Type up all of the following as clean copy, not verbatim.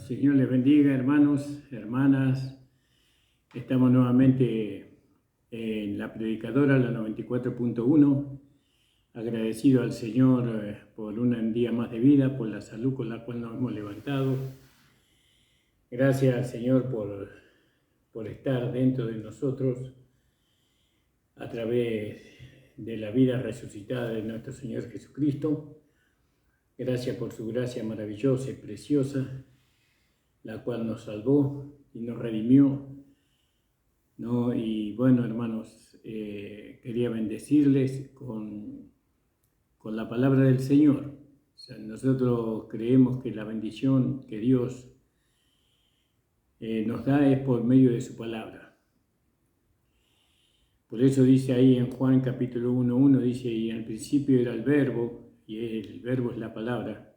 Señor les bendiga, hermanos, hermanas. Estamos nuevamente en la predicadora, la 94.1. Agradecido al Señor por un día más de vida, por la salud con la cual nos hemos levantado. Gracias al Señor por estar dentro de nosotros a través de la vida resucitada de nuestro Señor Jesucristo. Gracias por su gracia maravillosa y preciosa, la cual nos salvó y nos redimió, ¿no? Y bueno, hermanos, quería bendecirles con la palabra del Señor. O sea, nosotros creemos que la bendición que Dios nos da es por medio de su palabra. Por eso dice ahí en Juan capítulo 1:1, dice, y al principio era el verbo, y el verbo es la palabra,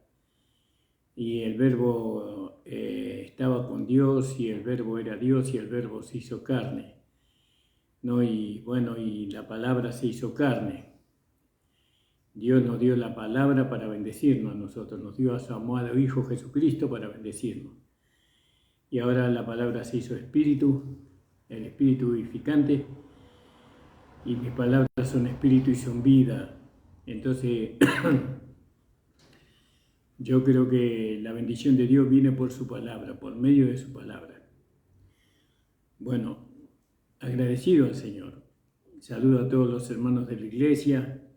y el verbo estaba con Dios, y el verbo era Dios, y el verbo se hizo carne, ¿no? Y bueno, y la palabra se hizo carne. Dios nos dio la palabra para bendecirnos a nosotros, nos dio a su amado Hijo Jesucristo para bendecirnos. Y ahora la palabra se hizo espíritu, el espíritu vivificante, y mis palabras son espíritu y son vida. Entonces, yo creo que la bendición de Dios viene por su palabra, por medio de su palabra. Bueno, agradecido al Señor. Saludo a todos los hermanos de la iglesia,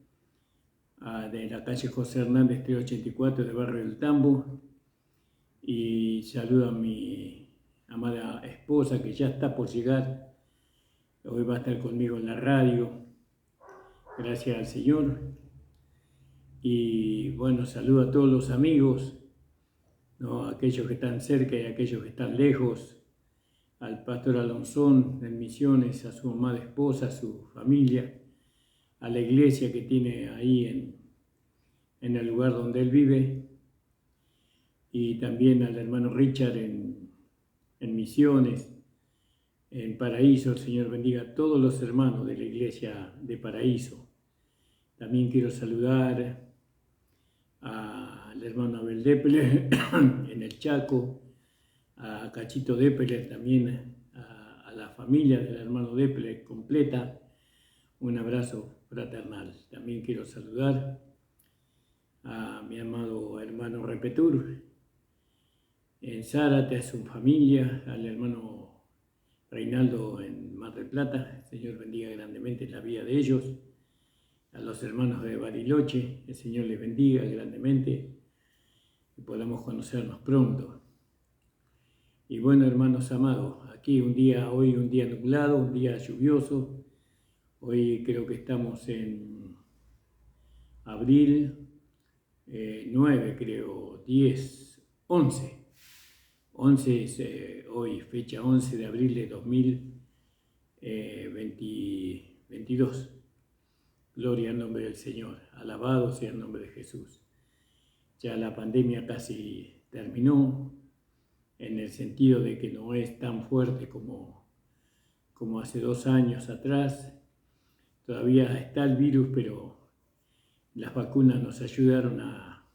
de la calle José Hernández 384 de Barrio del Tambo, y saludo a mi amada esposa que ya está por llegar. Hoy va a estar conmigo en la radio. Gracias al Señor. Y bueno, saludo a todos los amigos, ¿no? Aquellos que están cerca y aquellos que están lejos, al pastor Alonzón en Misiones, a su amada esposa, a su familia, a la iglesia que tiene ahí en el lugar donde él vive, y también al hermano Richard en Misiones, en Paraíso. El Señor bendiga a todos los hermanos de la iglesia de Paraíso. También quiero saludar al hermano Abel Deppeler en el Chaco, a Cachito Deppeler también, a la familia del hermano Deppeler completa, un abrazo fraternal. También quiero saludar a mi amado hermano Repetur en Zárate, a su familia, al hermano Reinaldo en Mar del Plata. El Señor bendiga grandemente la vida de ellos. A los hermanos de Bariloche, el Señor les bendiga grandemente y podamos conocernos pronto. Y bueno, hermanos amados, aquí hoy un día nublado, un día lluvioso. Hoy creo que estamos en abril 9, creo, 10, 11. 11 es hoy, fecha 11 de abril de 2022. Gloria al nombre del Señor, alabado sea el nombre de Jesús. Ya la pandemia casi terminó, en el sentido de que no es tan fuerte como hace 2 años atrás. Todavía está el virus, pero las vacunas nos ayudaron a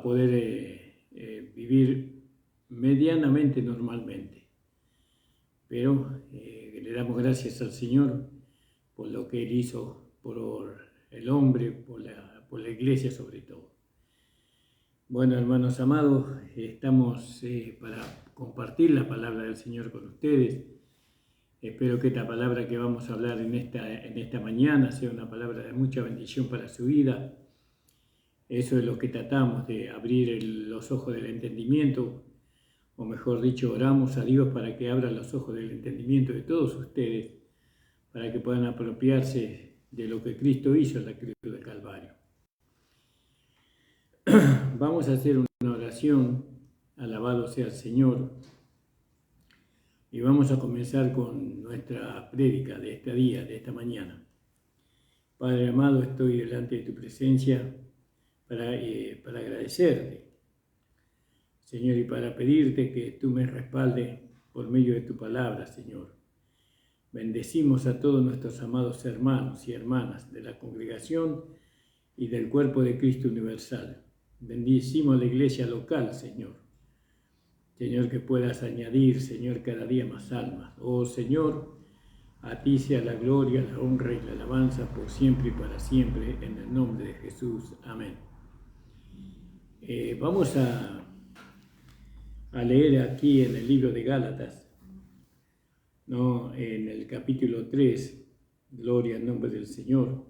poder vivir medianamente normalmente. Pero le damos gracias al Señor por lo que Él hizo por el hombre, por la iglesia sobre todo. Bueno, hermanos amados, estamos para compartir la palabra del Señor con ustedes. Espero que esta palabra que vamos a hablar en esta mañana sea una palabra de mucha bendición para su vida. Eso es lo que tratamos, de abrir los ojos del entendimiento, o mejor dicho, oramos a Dios para que abra los ojos del entendimiento de todos ustedes, para que puedan apropiarse de lo que Cristo hizo en la cruz del Calvario. Vamos a hacer una oración, alabado sea el Señor, y vamos a comenzar con nuestra prédica de este día, de esta mañana. Padre amado, estoy delante de tu presencia para agradecerte, Señor, y para pedirte que tú me respaldes por medio de tu palabra, Señor. Bendecimos a todos nuestros amados hermanos y hermanas de la congregación y del cuerpo de Cristo universal. Bendecimos a la iglesia local, Señor. Señor, que puedas añadir, Señor, cada día más almas. Oh Señor, a ti sea la gloria, la honra y la alabanza por siempre y para siempre, en el nombre de Jesús. Amén. Vamos a leer aquí en el libro de Gálatas, ¿no? En el capítulo 3, gloria al nombre del Señor.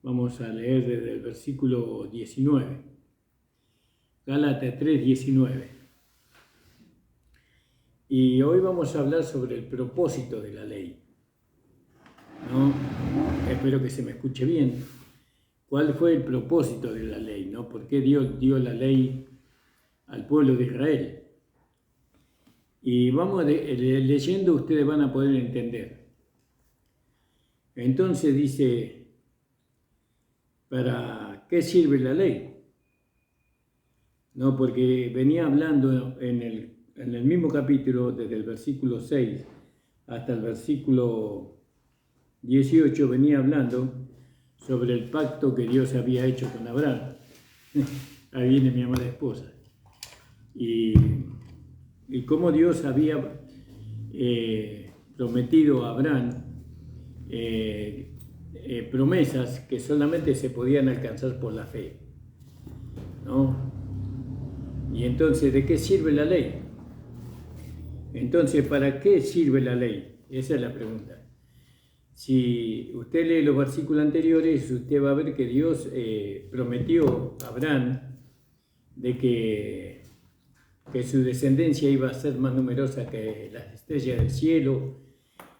Vamos a leer desde el versículo 19. Gálatas 3, 19. Y hoy vamos a hablar sobre el propósito de la ley, ¿no? Espero que se me escuche bien. ¿Cuál fue el propósito de la ley, ¿no? ¿Por qué Dios dio la ley al pueblo de Israel? Y vamos leyendo, ustedes van a poder entender. Entonces dice, ¿para qué sirve la ley? No, porque venía hablando en el mismo capítulo, desde el versículo 6 hasta el versículo 18, venía hablando sobre el pacto que Dios había hecho con Abraham. Ahí viene mi amada esposa. Y cómo Dios había prometido a Abraham promesas que solamente se podían alcanzar por la fe, ¿no? Y entonces, ¿de qué sirve la ley? Entonces, ¿para qué sirve la ley? Esa es la pregunta. Si usted lee los versículos anteriores, usted va a ver que Dios prometió a Abraham de que su descendencia iba a ser más numerosa que las estrellas del cielo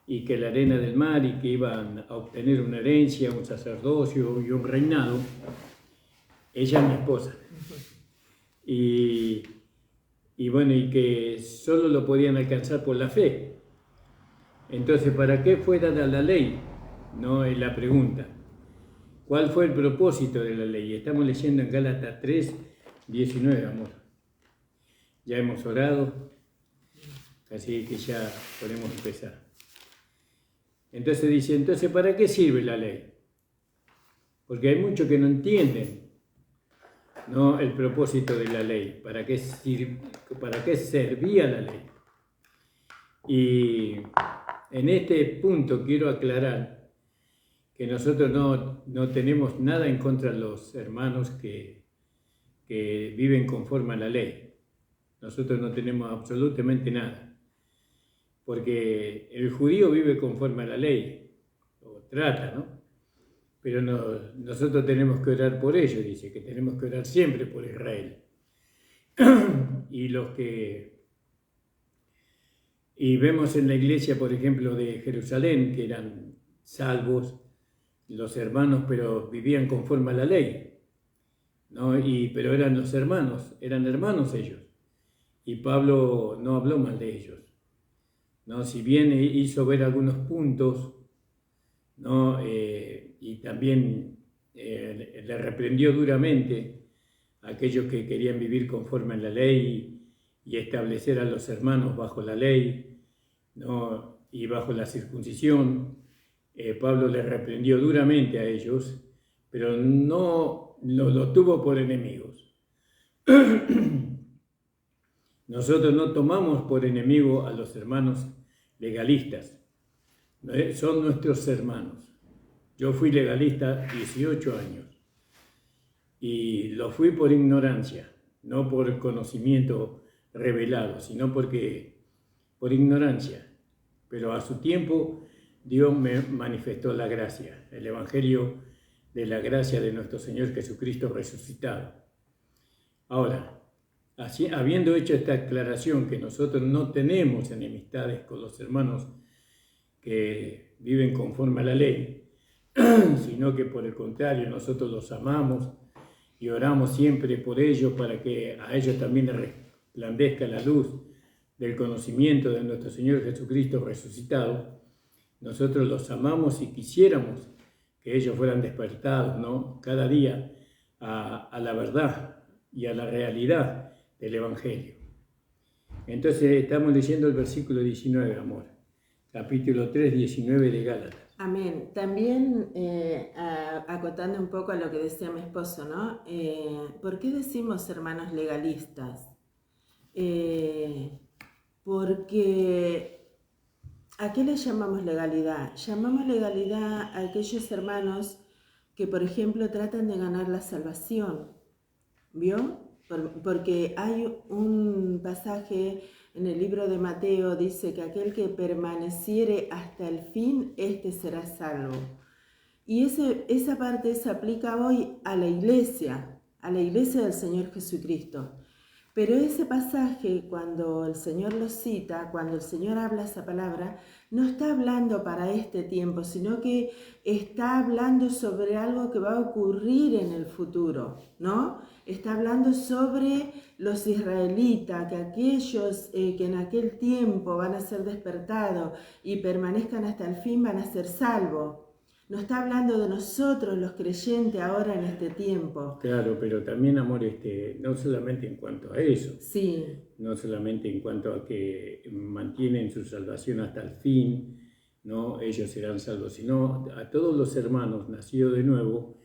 y que la arena del mar, y que iban a obtener una herencia, un sacerdocio y un reinado. Ella es mi esposa. Y bueno, y que solo lo podían alcanzar por la fe. Entonces, ¿para qué fue dada la ley? No es la pregunta. ¿Cuál fue el propósito de la ley? Estamos leyendo en Gálatas 3, 19, amor. Ya hemos orado, así que ya podemos empezar. Entonces dice, ¿para qué sirve la ley? Porque hay muchos que no entienden, ¿no?, el propósito de la ley, para qué servía la ley. Y en este punto quiero aclarar que nosotros no tenemos nada en contra de los hermanos que viven conforme a la ley. Nosotros no tenemos absolutamente nada, porque el judío vive conforme a la ley, o trata, ¿no? Pero nosotros tenemos que orar por ellos, dice que tenemos que orar siempre por Israel. Y vemos en la iglesia, por ejemplo, de Jerusalén, que eran salvos los hermanos, pero vivían conforme a la ley, ¿no? Pero eran los hermanos, eran hermanos ellos. Y Pablo no habló mal de ellos, ¿no? Si bien hizo ver algunos puntos, ¿no? Y también le reprendió duramente a aquellos que querían vivir conforme a la ley y establecer a los hermanos bajo la ley, ¿no?, y bajo la circuncisión. Pablo le reprendió duramente a ellos, pero no lo tuvo por enemigos. Nosotros no tomamos por enemigo a los hermanos legalistas, son nuestros hermanos. Yo fui legalista 18 años y lo fui por ignorancia, no por conocimiento revelado, sino por ignorancia. Pero a su tiempo Dios me manifestó la gracia, el evangelio de la gracia de nuestro Señor Jesucristo resucitado. Ahora, así, habiendo hecho esta aclaración que nosotros no tenemos enemistades con los hermanos que viven conforme a la ley, sino que por el contrario nosotros los amamos y oramos siempre por ellos para que a ellos también les resplandezca la luz del conocimiento de nuestro Señor Jesucristo resucitado. Nosotros los amamos y quisiéramos que ellos fueran despertados, ¿no?, cada día a la verdad y a la realidad del Evangelio. Entonces estamos leyendo el versículo 19, amor, capítulo 3, 19 de Gálatas. Amén. También acotando un poco a lo que decía mi esposo, ¿no? ¿Por qué decimos hermanos legalistas? Porque ¿a qué le llamamos legalidad? Llamamos legalidad a aquellos hermanos que, por ejemplo, tratan de ganar la salvación. ¿Vio? Porque hay un pasaje en el libro de Mateo, dice que aquel que permaneciere hasta el fin, éste será salvo. Y esa parte se aplica hoy a la iglesia del Señor Jesucristo. Pero ese pasaje, cuando el Señor lo cita, cuando el Señor habla esa palabra, no está hablando para este tiempo, sino que está hablando sobre algo que va a ocurrir en el futuro, ¿no? Está hablando sobre los israelitas, que aquellos que en aquel tiempo van a ser despertados y permanezcan hasta el fin van a ser salvos. No está hablando de nosotros, los creyentes, ahora en este tiempo. Claro, pero también, amor, no solamente en cuanto a eso. Sí. No solamente en cuanto a que mantienen su salvación hasta el fin, ¿no? Ellos serán salvos, sino a todos los hermanos nacidos de nuevo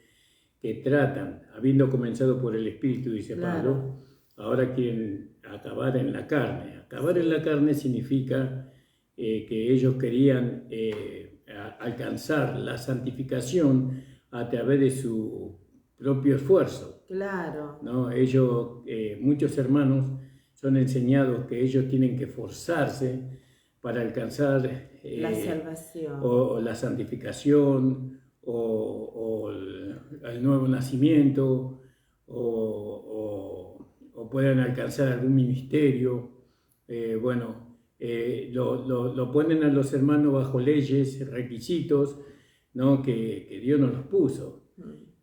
que tratan, habiendo comenzado por el Espíritu, dice Pablo, ahora quieren acabar en la carne. Acabar en la carne significa que ellos querían alcanzar la santificación a través de su propio esfuerzo. Claro. ¿No? Ellos, muchos hermanos son enseñados que ellos tienen que esforzarse para alcanzar la salvación o la santificación o el nuevo nacimiento o puedan alcanzar algún ministerio. Lo ponen a los hermanos bajo leyes, requisitos, ¿no? que Dios nos los puso.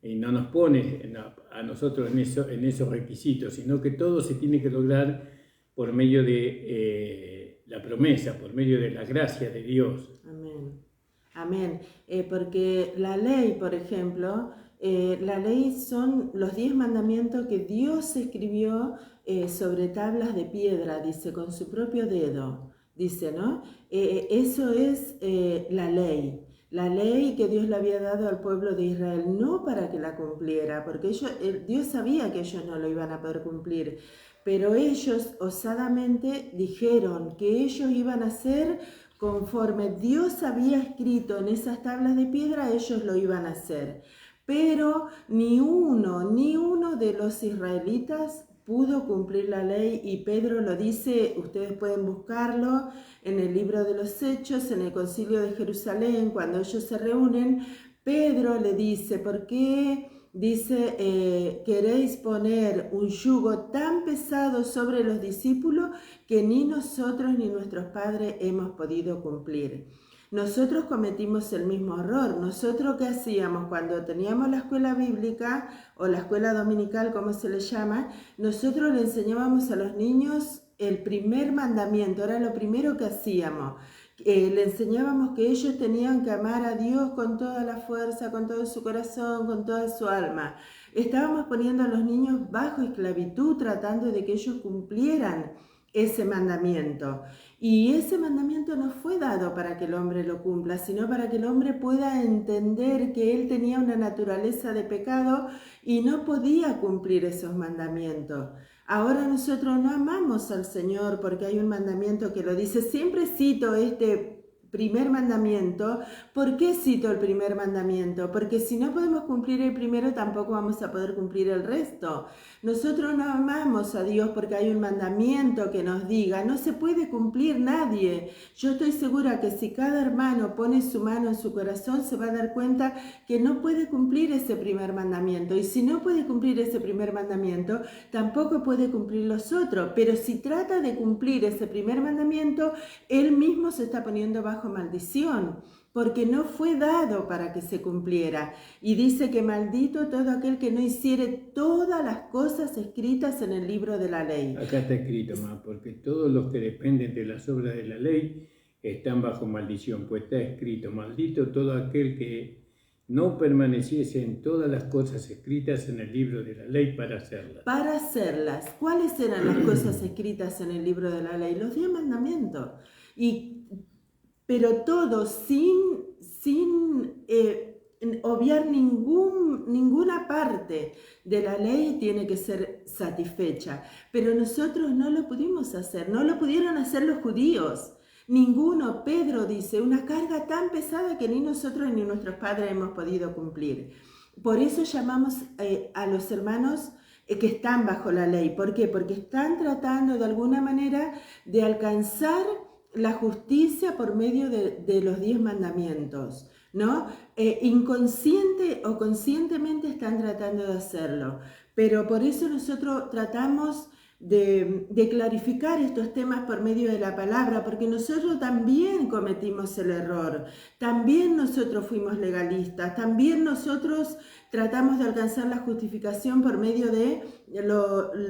Y no nos pone a nosotros en esos requisitos, sino que todo se tiene que lograr por medio de la promesa, por medio de la gracia de Dios. Amén. Amén. Porque la ley, por ejemplo, la ley son los 10 mandamientos que Dios escribió sobre tablas de piedra, dice, con su propio dedo, dice, ¿no? Eso es la ley. La ley que Dios le había dado al pueblo de Israel, no para que la cumpliera, porque Dios sabía que ellos no lo iban a poder cumplir, pero ellos osadamente dijeron que ellos iban a hacer conforme Dios había escrito en esas tablas de piedra, ellos lo iban a hacer. Pero ni uno de los israelitas pudo cumplir la ley, y Pedro lo dice, ustedes pueden buscarlo en el libro de los Hechos, en el concilio de Jerusalén, cuando ellos se reúnen. Pedro le dice, ¿por qué, dice, queréis poner un yugo tan pesado sobre los discípulos que ni nosotros ni nuestros padres hemos podido cumplir? Nosotros cometimos el mismo error. Nosotros, ¿qué hacíamos? Cuando teníamos la escuela bíblica o la escuela dominical, como se le llama, nosotros le enseñábamos a los niños el primer mandamiento, era lo primero que hacíamos. Le enseñábamos que ellos tenían que amar a Dios con toda la fuerza, con todo su corazón, con toda su alma. Estábamos poniendo a los niños bajo esclavitud, tratando de que ellos cumplieran ese mandamiento. Y ese mandamiento no fue dado para que el hombre lo cumpla, sino para que el hombre pueda entender que él tenía una naturaleza de pecado y no podía cumplir esos mandamientos. Ahora nosotros no amamos al Señor porque hay un mandamiento que lo dice. Siempre cito este primer mandamiento. ¿Por qué cito el primer mandamiento? Porque si no podemos cumplir el primero, tampoco vamos a poder cumplir el resto. Nosotros no amamos a Dios porque hay un mandamiento que nos diga, no se puede cumplir nadie. Yo estoy segura que si cada hermano pone su mano en su corazón, se va a dar cuenta que no puede cumplir ese primer mandamiento. Y si no puede cumplir ese primer mandamiento, tampoco puede cumplir los otros. Pero si trata de cumplir ese primer mandamiento, él mismo se está poniendo bajo maldición, porque no fue dado para que se cumpliera. Y dice que maldito todo aquel que no hiciere todas las cosas escritas en el libro de la ley. Acá está escrito, más, porque todos los que dependen de las obras de la ley están bajo maldición, pues está escrito, maldito todo aquel que no permaneciese en todas las cosas escritas en el libro de la ley para hacerlas. Para hacerlas. ¿Cuáles eran las cosas escritas en el libro de la ley? Los 10 mandamientos. Pero todo sin obviar ninguna parte de la ley tiene que ser satisfecha. Pero nosotros no lo pudimos hacer, no lo pudieron hacer los judíos. Ninguno. Pedro dice, una carga tan pesada que ni nosotros ni nuestros padres hemos podido cumplir. Por eso llamamos a los hermanos que están bajo la ley. ¿Por qué? Porque están tratando de alguna manera de alcanzar la justicia por medio de los 10 mandamientos, ¿no? Inconsciente o conscientemente están tratando de hacerlo. Pero por eso nosotros tratamos de clarificar estos temas por medio de la palabra, porque nosotros también cometimos el error, también nosotros fuimos legalistas, también nosotros tratamos de alcanzar la justificación por medio de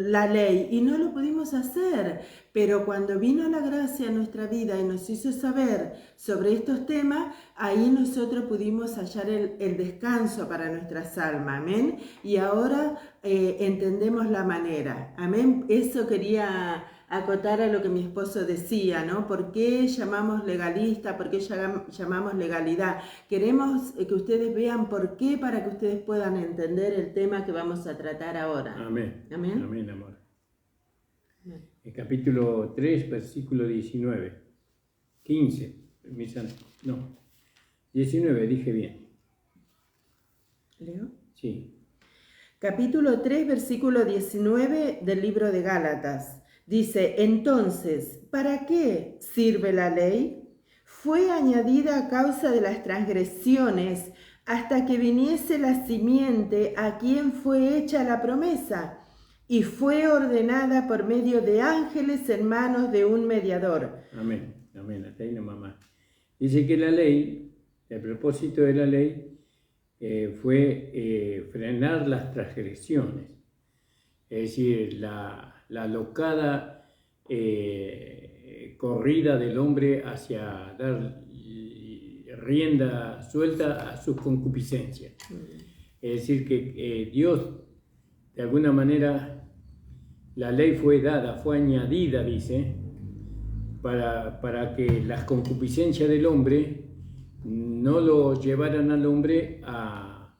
la ley y no lo pudimos hacer, pero cuando vino la gracia a nuestra vida y nos hizo saber sobre estos temas, ahí nosotros pudimos hallar el descanso para nuestras almas, amén, y ahora entendemos la manera, amén. Eso quería acotar a lo que mi esposo decía, ¿no? ¿Por qué llamamos legalista? ¿Por qué llamamos legalidad? Queremos que ustedes vean por qué, para que ustedes puedan entender el tema que vamos a tratar ahora. Amén. Amén. Amén, amor. El capítulo 3, versículo 19. 15. 19, dije bien. ¿Leo? Sí. Capítulo 3, versículo 19 del libro de Gálatas. Dice, entonces, ¿para qué sirve la ley? Fue añadida a causa de las transgresiones hasta que viniese la simiente a quien fue hecha la promesa, y fue ordenada por medio de ángeles en manos de un mediador. Amén, amén, hasta ahí nomás más. Dice que la ley, el propósito de la ley fue frenar las transgresiones, es decir, la alocada corrida del hombre hacia dar rienda suelta a sus concupiscencias. Es decir, que Dios, de alguna manera, la ley fue dada, fue añadida, dice, para que las concupiscencias del hombre no lo llevaran al hombre a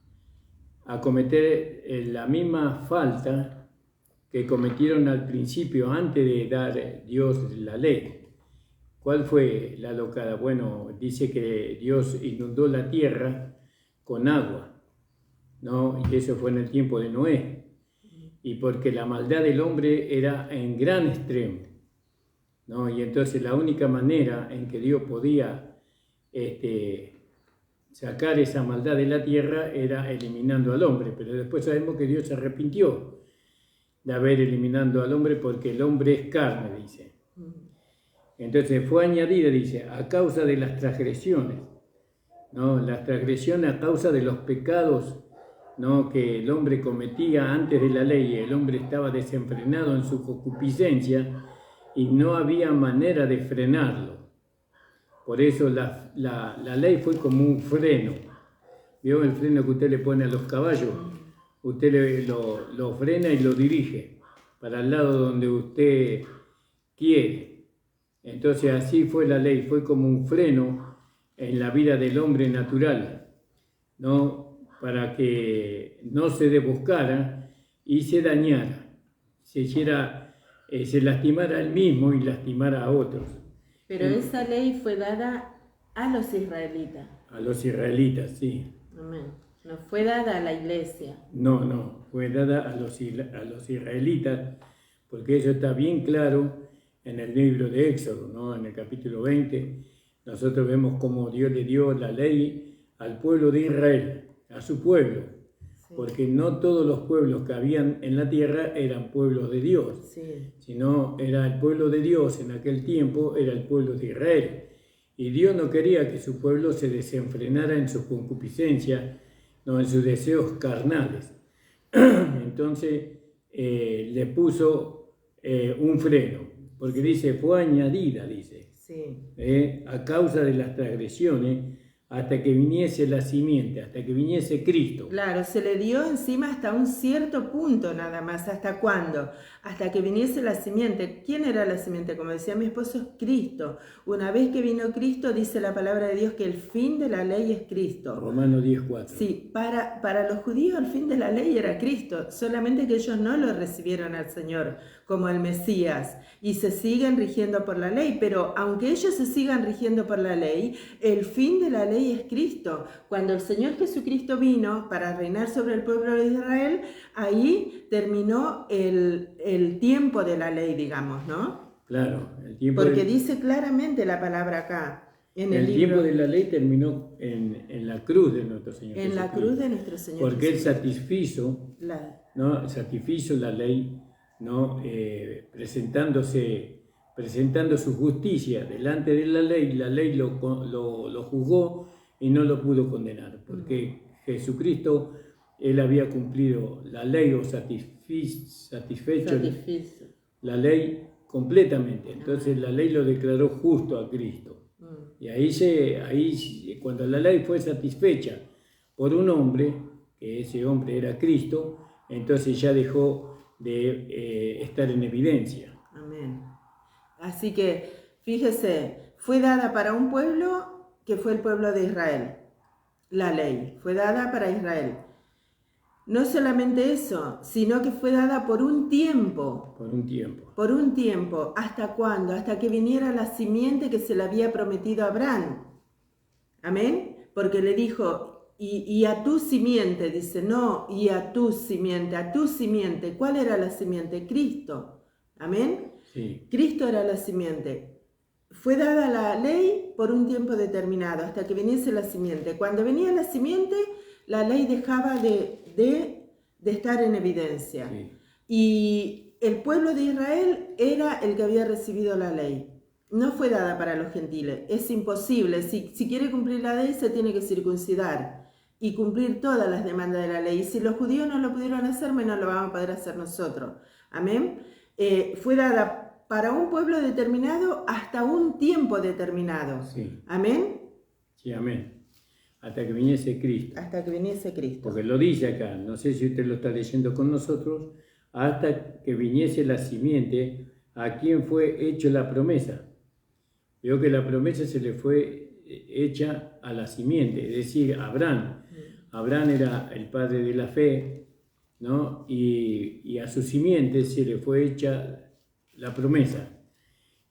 cometer la misma falta que cometieron al principio, antes de dar Dios la ley. ¿Cuál fue la locada? Bueno, dice que Dios inundó la tierra con agua, ¿no? Y eso fue en el tiempo de Noé. Y porque la maldad del hombre era en gran extremo, ¿no? Y entonces la única manera en que Dios podía sacar esa maldad de la tierra era eliminando al hombre. Pero después sabemos que Dios se arrepintió de haber eliminado al hombre, porque el hombre es carne, dice. Entonces fue añadida, dice, a causa de las transgresiones, ¿no? Las transgresiones a causa de los pecados, ¿no? Que el hombre cometía antes de la ley. El hombre estaba desenfrenado en su concupiscencia y no había manera de frenarlo. Por eso la ley fue como un freno. ¿Vio el freno que usted le pone a los caballos? Usted lo frena y lo dirige para el lado donde usted quiere. Entonces así fue la ley, fue como un freno en la vida del hombre natural, ¿no? Para que no se desboscara y se dañara, se lastimara a él mismo y lastimara a otros. Pero esa ley fue dada a los israelitas. A los israelitas, sí. Amén. No fue dada a la iglesia. No, fue dada a los israelitas, porque eso está bien claro en el libro de Éxodo, ¿no? En el capítulo 20, nosotros vemos cómo Dios le dio la ley al pueblo de Israel, a su pueblo, sí. Porque no todos los pueblos que habían en la tierra eran pueblos de Dios, sí. Sino era el pueblo de Dios en aquel tiempo, era el pueblo de Israel. Y Dios no quería que su pueblo se desenfrenara en su concupiscencia, no, en sus deseos carnales. Entonces le puso un freno, porque dice, fue añadida, dice, sí. A causa de las transgresiones, hasta que viniese la simiente, hasta que viniese Cristo. Claro, se le dio encima hasta un cierto punto nada más. ¿Hasta cuándo? Hasta que viniese la simiente. ¿Quién era la simiente? Como decía mi esposo, es Cristo. Una vez que vino Cristo, dice la palabra de Dios que el fin de la ley es Cristo. Romanos 10:4. Sí, para los judíos el fin de la ley era Cristo, solamente que ellos no lo recibieron al Señor como el Mesías y se siguen rigiendo por la ley, pero aunque ellos se sigan rigiendo por la ley, el fin de la ley es Cristo. Cuando el Señor Jesucristo vino para reinar sobre el pueblo de Israel, ahí terminó el tiempo de la ley, digamos, ¿no? Claro, el tiempo porque dice claramente la palabra acá. El tiempo de la ley terminó en la cruz de nuestro Señor Jesucristo. En la cruz de nuestro Señor porque Jesucristo. Él satisfizo la ley, ¿no? Presentando su justicia delante de la ley lo juzgó y no lo pudo condenar, porque Jesucristo, Él había cumplido la ley o satisfecho la ley completamente. Entonces la ley lo declaró justo a Cristo. Y ahí cuando la ley fue satisfecha por un hombre, que ese hombre era Cristo, entonces ya dejó de estar en evidencia. Amén. Así que, fíjese, fue dada para un pueblo que fue el pueblo de Israel. La ley fue dada para Israel. No solamente eso, sino que fue dada por un tiempo. Por un tiempo. Por un tiempo. ¿Hasta cuándo? Hasta que viniera la simiente que se le había prometido a Abraham. Amén. Porque le dijo, y a tu simiente, dice, no, y a tu simiente, a tu simiente. ¿Cuál era la simiente? Cristo. Amén. Sí. Cristo era la simiente. Fue dada la ley por un tiempo determinado, hasta que viniese la simiente. Cuando venía la simiente, la ley dejaba de estar en evidencia. Sí. Y el pueblo de Israel era el que había recibido la ley. No fue dada para los gentiles. Es imposible. Si quiere cumplir la ley, se tiene que circuncidar y cumplir todas las demandas de la ley. Y si los judíos no lo pudieron hacer, menos lo vamos a poder hacer nosotros. Amén. Fue dada para un pueblo determinado hasta un tiempo determinado. Sí. Amén. Sí, amén. Hasta que viniese Cristo. Hasta que viniese Cristo. Porque lo dice acá, no sé si usted lo está leyendo con nosotros, hasta que viniese la simiente, a quien fue hecha la promesa. Veo que la promesa se le fue hecha a la simiente, es decir, a Abraham. Abraham era el padre de la fe, ¿no? Y a su simiente se le fue hecha la promesa.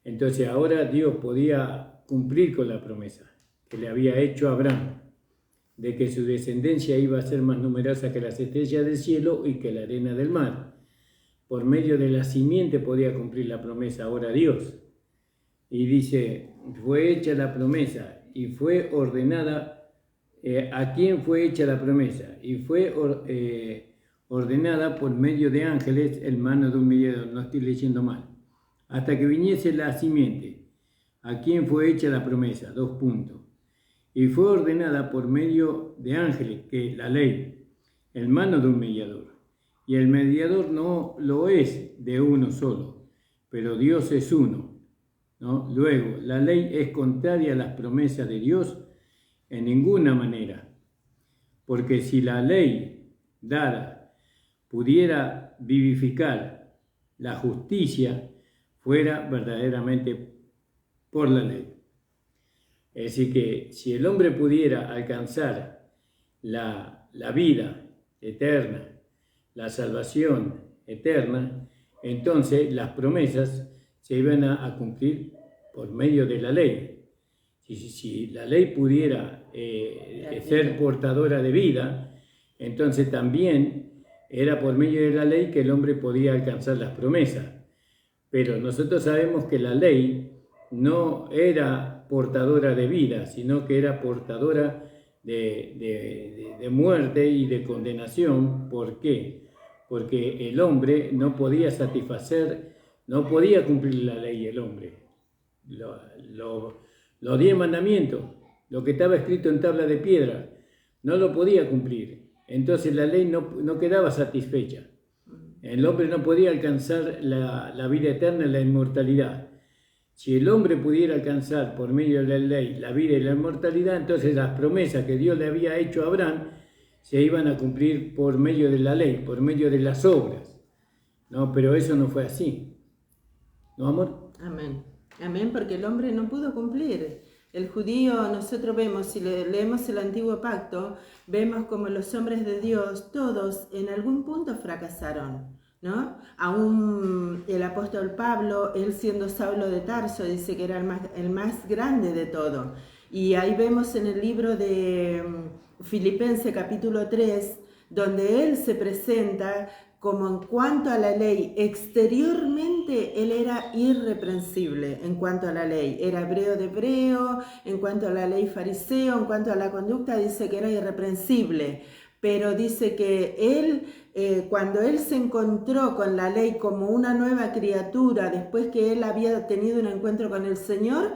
Entonces ahora Dios podía cumplir con la promesa que le había hecho a Abraham, de que su descendencia iba a ser más numerosa que las estrellas del cielo y que la arena del mar. Por medio de la simiente podía cumplir la promesa ahora Dios. Y dice, fue hecha la promesa y fue ordenada, ¿a quién fue hecha la promesa? Y fue ordenada por medio de ángeles en mano de un mediador, no estoy leyendo mal. Hasta que viniese la simiente, ¿a quién fue hecha la promesa? 2 puntos. Y fue ordenada por medio de ángeles, que es la ley, en mano de un mediador. Y el mediador no lo es de uno solo, pero Dios es uno, ¿no? Luego, la ley es contraria a las promesas de Dios en ninguna manera, porque si la ley dada pudiera vivificar la justicia, fuera verdaderamente por la ley. Es decir, que si el hombre pudiera alcanzar la vida eterna, la salvación eterna, entonces las promesas se iban a cumplir por medio de la ley. Si la ley pudiera ser portadora de vida, entonces también era por medio de la ley que el hombre podía alcanzar las promesas. Pero nosotros sabemos que la ley no era portadora de vida, sino que era portadora de muerte y de condenación. ¿Por qué? Porque el hombre no podía satisfacer, no podía cumplir la ley el hombre. Los 10 mandamientos, lo que estaba escrito en tabla de piedra, no lo podía cumplir. Entonces la ley no quedaba satisfecha. El hombre no podía alcanzar la vida eterna, la inmortalidad. Si el hombre pudiera alcanzar por medio de la ley la vida y la inmortalidad, entonces las promesas que Dios le había hecho a Abraham se iban a cumplir por medio de la ley, por medio de las obras. No, pero eso no fue así. ¿No, amor? Amén. Amén, porque el hombre no pudo cumplir. El judío, nosotros vemos, si leemos el Antiguo Pacto, vemos como los hombres de Dios, todos en algún punto fracasaron, ¿no? Aún el apóstol Pablo, él siendo Saulo de Tarso, dice que era el más grande de todo. Y ahí vemos en el libro de Filipenses capítulo 3, donde él se presenta como en cuanto a la ley, exteriormente él era irreprensible en cuanto a la ley, era hebreo de hebreo, en cuanto a la ley fariseo, en cuanto a la conducta dice que era irreprensible, pero dice que él, cuando él se encontró con la ley como una nueva criatura, después que él había tenido un encuentro con el Señor,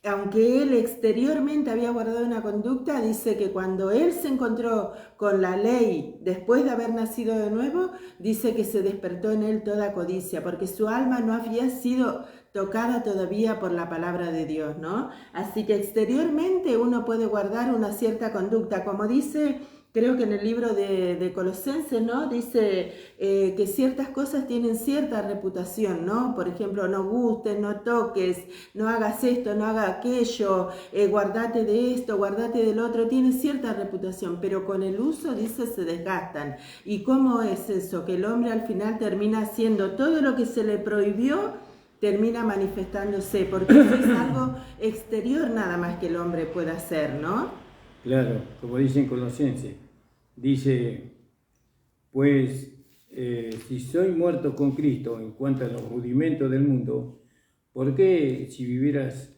aunque él exteriormente había guardado una conducta, dice que cuando él se encontró con la ley, después de haber nacido de nuevo, dice que se despertó en él toda codicia, porque su alma no había sido tocada todavía por la palabra de Dios, ¿no? Así que exteriormente uno puede guardar una cierta conducta, como dice, creo que en el libro de Colosenses, ¿no? Dice que ciertas cosas tienen cierta reputación, ¿no? Por ejemplo, no gustes, no toques, no hagas esto, no hagas aquello, guardate de esto, guardate del otro, tiene cierta reputación, pero con el uso, dice, se desgastan. ¿Y cómo es eso? Que el hombre al final termina haciendo todo lo que se le prohibió, termina manifestándose, porque eso es algo exterior nada más que el hombre puede hacer, ¿no? Claro, como dicen Colosenses, dice, pues si soy muerto con Cristo en cuanto a los rudimentos del mundo, ¿por qué si vivieses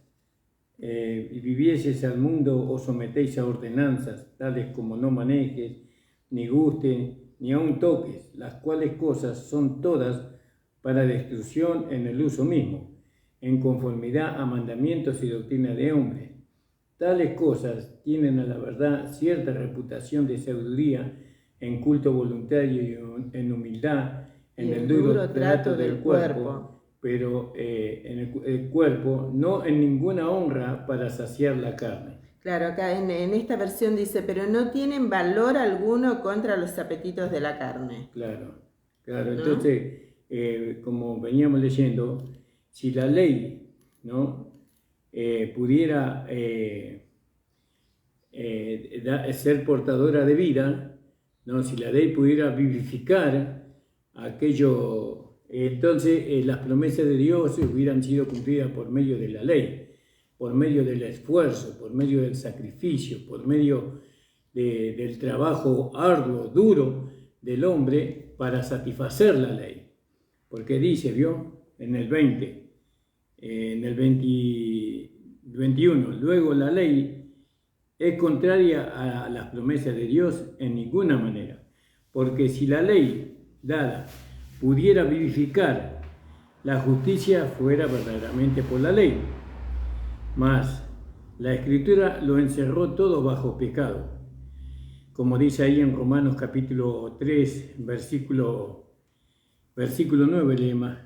al mundo os sometéis a ordenanzas, tales como no manejes, ni gustes, ni aun toques, las cuales cosas son todas para destrucción en el uso mismo, en conformidad a mandamientos y doctrina de hombres? Tales cosas tienen a la verdad cierta reputación de sabiduría en culto voluntario y en humildad, en el duro trato del cuerpo, pero en el cuerpo no en ninguna honra para saciar la carne. Claro, acá en esta versión dice, pero no tienen valor alguno contra los apetitos de la carne. Claro, claro. ¿No? Entonces, como veníamos leyendo, si la ley, ¿no? Pudiera ser portadora de vida, ¿no? Si la ley pudiera vivificar aquello, entonces las promesas de Dios hubieran sido cumplidas por medio de la ley, por medio del esfuerzo, por medio del sacrificio, por medio del trabajo arduo, duro del hombre para satisfacer la ley. Porque dice, ¿vio? En el 20, en el 21, luego la ley es contraria a las promesas de Dios en ninguna manera, porque si la ley dada pudiera vivificar, la justicia fuera verdaderamente por la ley, mas la Escritura lo encerró todo bajo pecado, como dice ahí en Romanos capítulo 3, versículo 9, lee más.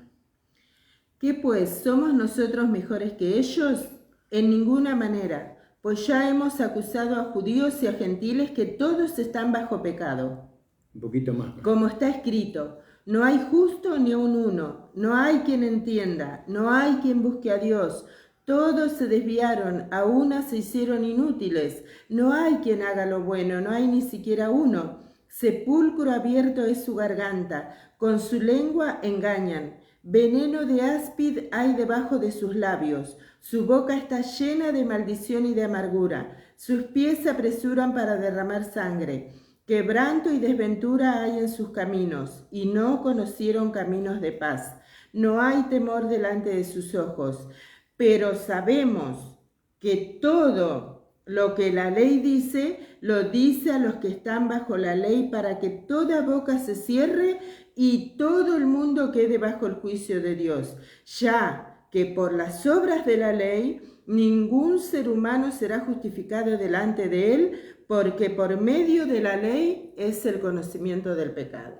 ¿Qué pues? ¿Somos nosotros mejores que ellos? En ninguna manera, pues ya hemos acusado a judíos y a gentiles que todos están bajo pecado. Un poquito más. Como está escrito, no hay justo ni aun uno, no hay quien entienda, no hay quien busque a Dios. Todos se desviaron, a una se hicieron inútiles, no hay quien haga lo bueno, no hay ni siquiera uno. Sepulcro abierto es su garganta, con su lengua engañan. Veneno de áspid hay debajo de sus labios, su boca está llena de maldición y de amargura, sus pies se apresuran para derramar sangre. Quebranto y desventura hay en sus caminos, y no conocieron caminos de paz. No hay temor delante de sus ojos, pero sabemos que todo lo que la ley dice, lo dice a los que están bajo la ley, para que toda boca se cierre y todo el mundo quede bajo el juicio de Dios, ya que por las obras de la ley ningún ser humano será justificado delante de él, porque por medio de la ley es el conocimiento del pecado.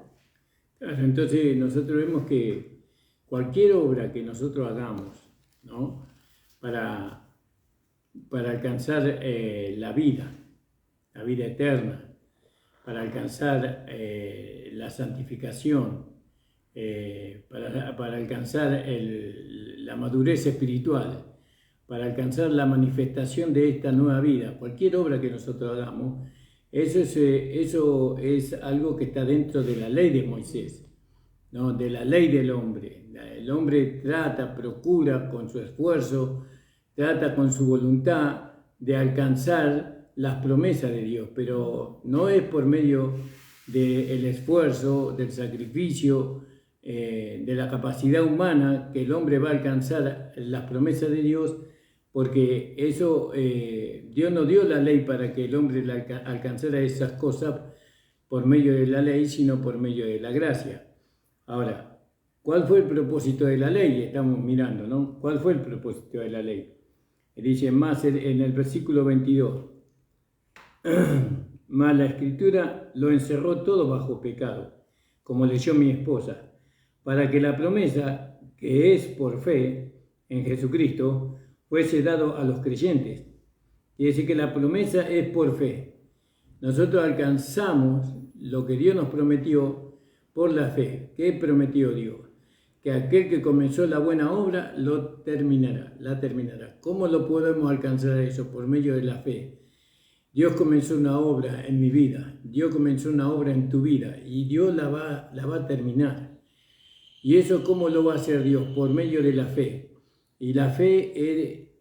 Entonces nosotros vemos que cualquier obra que nosotros hagamos, ¿no? para alcanzar la vida eterna, para alcanzar la santificación, para alcanzar la madurez espiritual, para alcanzar la manifestación de esta nueva vida. Cualquier obra que nosotros hagamos, eso es algo que está dentro de la ley de Moisés, ¿no? De la ley del hombre. El hombre trata, procura con su esfuerzo, trata con su voluntad de alcanzar las promesas de Dios, pero no es por medio del esfuerzo, del sacrificio, de la capacidad humana que el hombre va a alcanzar las promesas de Dios, porque eso, Dios no dio la ley para que el hombre alcanzara esas cosas por medio de la ley, sino por medio de la gracia. Ahora, ¿cuál fue el propósito de la ley? Estamos mirando, ¿no? ¿Cuál fue el propósito de la ley? Dice más en el versículo 22. Mas la Escritura lo encerró todo bajo pecado, como leyó mi esposa, para que la promesa que es por fe en Jesucristo fuese dado a los creyentes. Quiere decir que la promesa es por fe. Nosotros alcanzamos lo que Dios nos prometió por la fe. ¿Qué prometió Dios? Que aquel que comenzó la buena obra la terminará. ¿Cómo lo podemos alcanzar eso? Por medio de la fe. Dios comenzó una obra en mi vida, Dios comenzó una obra en tu vida y Dios la va a terminar. ¿Y eso cómo lo va a hacer Dios? Por medio de la fe. Y la fe,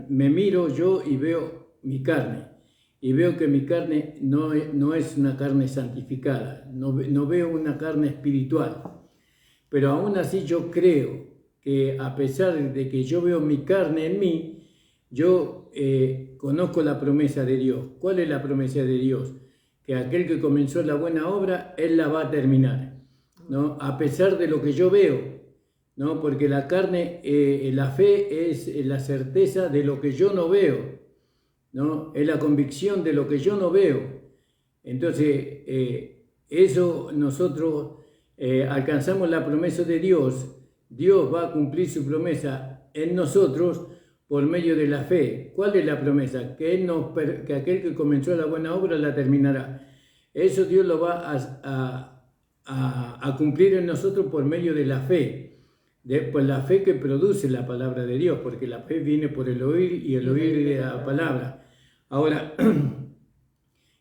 me miro yo y veo mi carne. Y veo que mi carne no es una carne santificada, no veo una carne espiritual. Pero aún así yo creo que a pesar de que yo veo mi carne en mí, yo conozco la promesa de Dios. ¿Cuál es la promesa de Dios? Que aquel que comenzó la buena obra, Él la va a terminar, ¿no? A pesar de lo que yo veo, ¿no? Porque la carne, la fe es la certeza de lo que yo no veo, ¿no? Es la convicción de lo que yo no veo. Entonces, eso nosotros alcanzamos la promesa de Dios. Dios va a cumplir su promesa en nosotros por medio de la fe. ¿Cuál es la promesa? Que aquel que comenzó la buena obra la terminará. Eso Dios lo va a cumplir en nosotros por medio de la fe. Pues la fe que produce la palabra de Dios, porque la fe viene por el oír y el oír de la palabra. Ahora,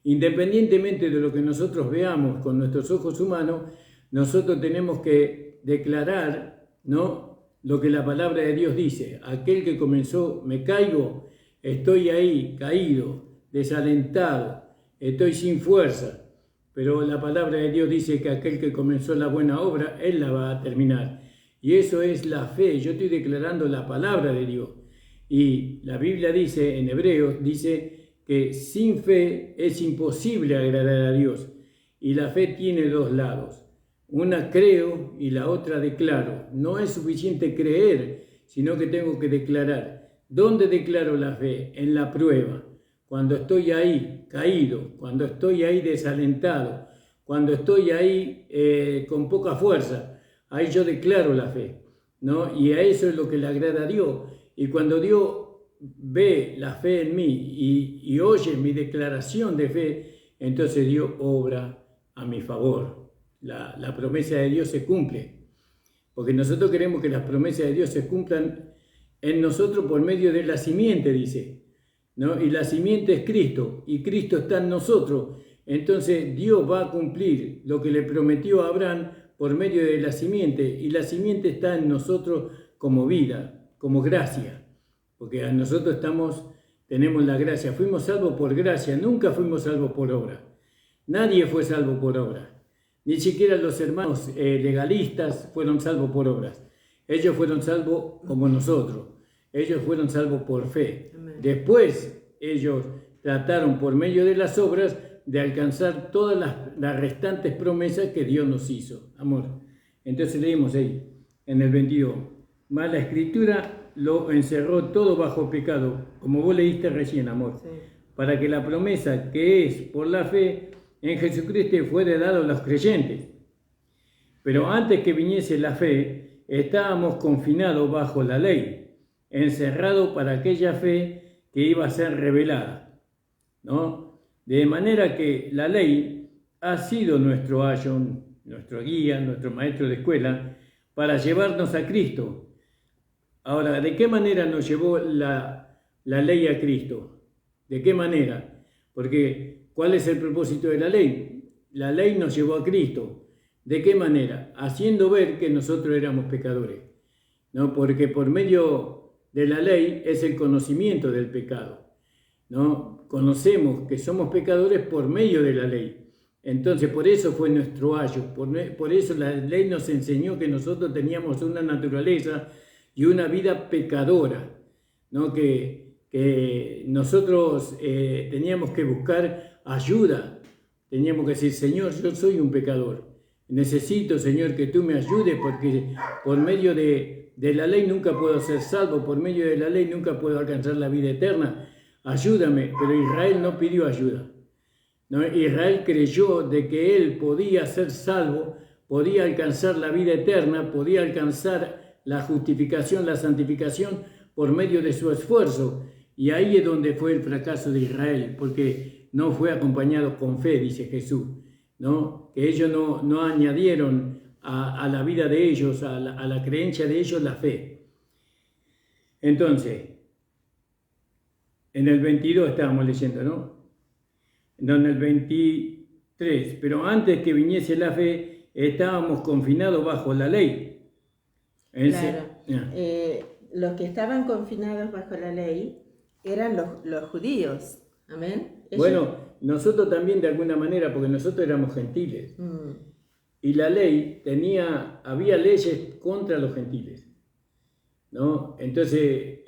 independientemente de lo que nosotros veamos con nuestros ojos humanos, nosotros tenemos que declarar, ¿no?, lo que la palabra de Dios dice. Aquel que comenzó, me caigo, estoy ahí, caído, desalentado, estoy sin fuerza. Pero la palabra de Dios dice que aquel que comenzó la buena obra, Él la va a terminar. Y eso es la fe. Yo estoy declarando la palabra de Dios. Y la Biblia dice, en Hebreos, dice que sin fe es imposible agradar a Dios. Y la fe tiene dos lados. Una creo y la otra declaro. No es suficiente creer, sino que tengo que declarar. ¿Dónde declaro la fe? En la prueba. Cuando estoy ahí caído, cuando estoy ahí desalentado, cuando estoy ahí con poca fuerza, ahí yo declaro la fe, ¿no? Y a eso es lo que le agrada a Dios. Y cuando Dios ve la fe en mí y oye mi declaración de fe, entonces Dios obra a mi favor. La promesa de Dios se cumple, porque nosotros queremos que las promesas de Dios se cumplan en nosotros por medio de la simiente, dice, ¿no? Y la simiente es Cristo, y Cristo está en nosotros. Entonces Dios va a cumplir lo que le prometió a Abraham por medio de la simiente, y la simiente está en nosotros como vida, como gracia, porque a nosotros tenemos la gracia. Fuimos salvos por gracia, nunca fuimos salvos por obra. Nadie fue salvo por obra. Ni siquiera los hermanos legalistas fueron salvos por obras. Ellos fueron salvos como nosotros. Ellos fueron salvos por fe. Amén. Después ellos trataron por medio de las obras de alcanzar todas las restantes promesas que Dios nos hizo. Amor. Entonces leímos ahí, en el 22. Mas la Escritura lo encerró todo bajo pecado, como vos leíste recién, amor. Sí. Para que la promesa que es por la fe en Jesucristo fuera dado a los creyentes. Pero antes que viniese la fe, estábamos confinados bajo la ley, encerrado para aquella fe que iba a ser revelada, ¿no? De manera que la ley ha sido nuestro ayo, nuestro guía, nuestro maestro de escuela, para llevarnos a Cristo. Ahora, ¿de qué manera nos llevó la ley a Cristo? ¿De qué manera? Porque, ¿cuál es el propósito de la ley? La ley nos llevó a Cristo. ¿De qué manera? Haciendo ver que nosotros éramos pecadores, ¿no? Porque por medio de la ley es el conocimiento del pecado, ¿no? Conocemos que somos pecadores por medio de la ley. Entonces, por eso fue nuestro ayo, por eso la ley nos enseñó que nosotros teníamos una naturaleza y una vida pecadora, ¿no? Que nosotros teníamos que buscar ayuda, teníamos que decir, Señor, yo soy un pecador, necesito, Señor, que tú me ayudes, porque por medio de la ley nunca puedo ser salvo, por medio de la ley nunca puedo alcanzar la vida eterna, ayúdame. Pero Israel no pidió ayuda, ¿no? Israel creyó de que él podía ser salvo, podía alcanzar la vida eterna, podía alcanzar la justificación, la santificación por medio de su esfuerzo. Y ahí es donde fue el fracaso de Israel, porque no fue acompañado con fe, dice Jesús, ¿no? Que ellos no añadieron a la vida de ellos, a la creencia de ellos, la fe. Entonces, en el 22 estábamos leyendo, ¿no? No, en el 23, pero antes que viniese la fe, estábamos confinados bajo la ley. Claro. Los que estaban confinados bajo la ley eran los judíos. Amén. Bueno, nosotros también de alguna manera, porque nosotros éramos gentiles. Y la ley había leyes contra los gentiles, ¿no? Entonces,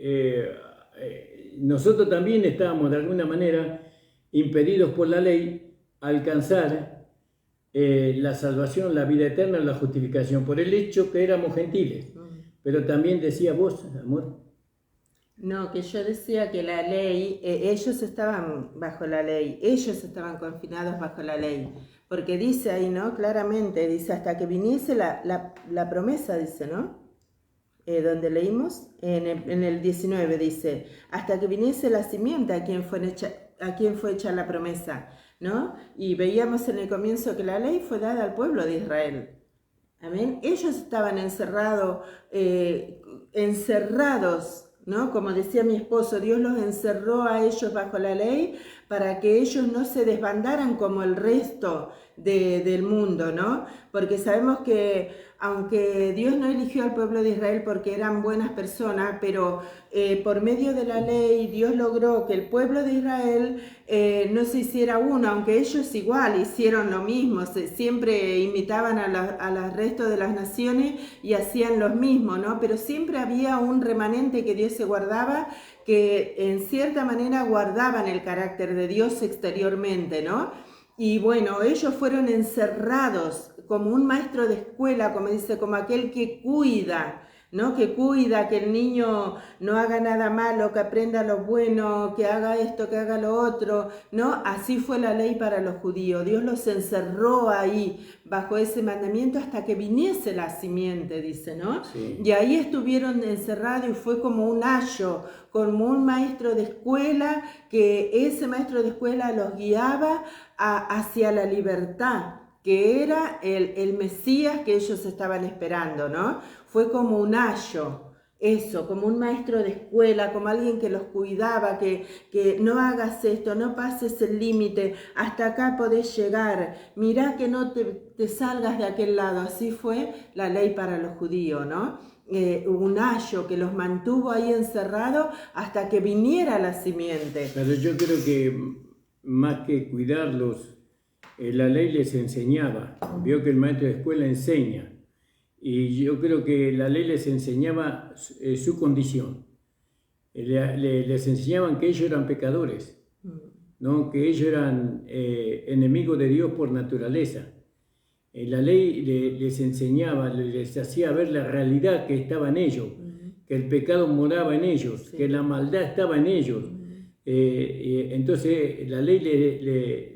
nosotros también estábamos de alguna manera impedidos por la ley a alcanzar la salvación, la vida eterna, la justificación, por el hecho que éramos gentiles. Pero también decía vos, amor. No, que yo decía que la ley, ellos estaban bajo la ley, ellos estaban confinados bajo la ley, porque dice ahí, ¿no? Claramente, dice, hasta que viniese la promesa, dice, ¿no? Donde leímos, en el 19 dice, hasta que viniese la simiente a quien fue hecha la promesa, ¿no? Y veíamos en el comienzo que la ley fue dada al pueblo de Israel. Amén. Ellos estaban encerrados, ¿no? Como decía mi esposo, Dios los encerró a ellos bajo la ley para que ellos no se desbandaran como el resto del mundo, ¿no? Porque sabemos que aunque Dios no eligió al pueblo de Israel porque eran buenas personas, pero por medio de la ley Dios logró que el pueblo de Israel no se hiciera uno, aunque ellos igual hicieron lo mismo, siempre imitaban a los restos de las naciones y hacían lo mismo, ¿no? Pero siempre había un remanente que Dios se guardaba, que en cierta manera guardaban el carácter de Dios exteriormente, ¿no? Y bueno, ellos fueron encerrados como un maestro de escuela, como dice, como aquel que cuida, ¿no? Que cuida que el niño no haga nada malo, que aprenda lo bueno, que haga esto, que haga lo otro, ¿no? Así fue la ley para los judíos. Dios los encerró ahí, bajo ese mandamiento, hasta que viniese la simiente, dice, ¿no? Sí. Y ahí estuvieron encerrados y fue como un ayo, como un maestro de escuela, que ese maestro de escuela los guiaba hacia la libertad, que era el Mesías que ellos estaban esperando, ¿no? Fue como un ayo, eso, como un maestro de escuela, como alguien que los cuidaba, que no hagas esto, no pases el límite, hasta acá podés llegar, mirá que no te salgas de aquel lado. Así fue la ley para los judíos, ¿no? Un ayo que los mantuvo ahí encerrados hasta que viniera la simiente. Pero yo creo que más que cuidarlos, la ley les enseñaba. Vio que el maestro de escuela enseña. Y yo creo que la ley les enseñaba su condición. Les enseñaban que ellos eran pecadores, ¿no? Que ellos eran enemigos de Dios por naturaleza. La ley les enseñaba, les hacía ver la realidad que estaba en ellos, que el pecado moraba en ellos, que la maldad estaba en ellos. Entonces la ley